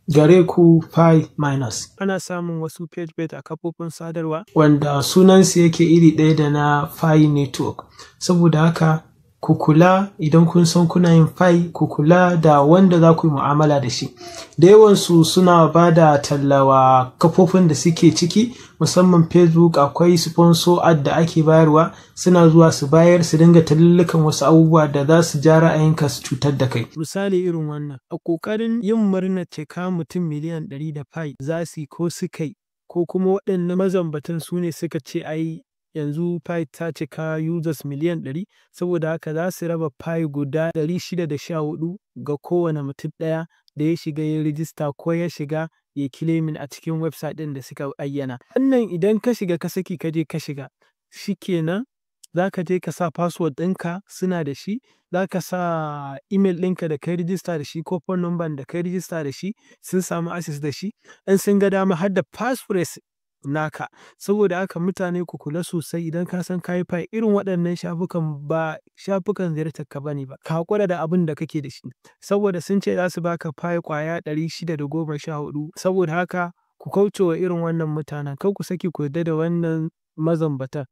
gare ku pi minus. Ana samun wasu page bet a kafofin sadarwa wanda sunansu yake iri ɗaya da na pi network. Saboda haka ku kula idan kun san kuna yin pi, ku kula da wanda za ku yi mu'amala da shi. Da yawansu suna ba da tallawa kafofin da suke ciki, musamman Facebook akwai sponsor ad da ake bayarwa, suna zuwa su bayar su dinga tallukan wasu abubuwa da za su ja ra'ayinka su cutar da kai. Misali irin wannan, a ƙoƙarin yin murnar cika mutum miliyan 100 da pi za su yi ko suka yi, ko kuma waɗannan mazambatan su ne suka ce ai yanzu pi ta cika users miliyan 100, saboda haka za su raba pi guda 614 ga kowane mutum ɗaya da ya shiga ya rijista ko ya shiga ya claiming a cikin website ɗin da suka ayyana. Wannan idan ka shiga ka saki ka je ka shiga, shikenan za ka je ka sa password ɗinka suna da shi, za ka sa email ɗinka da kai rijista da shi ko phone number da kai rijista da shi, sun samu access da shi, in sun ga dama har da passphrase naka. Saboda haka mutane ku kula sosai idan ka san kayi pi, irin waɗannan shafukan ba shafukan ziyartar ka bane ba, ka haƙura da abin da kake da shi, saboda sun ce za su baka pi ƙwaya 614. Saboda haka ku kauce wa irin wannan mutanen, kar ku saki ku yarda da wannan mazambatan.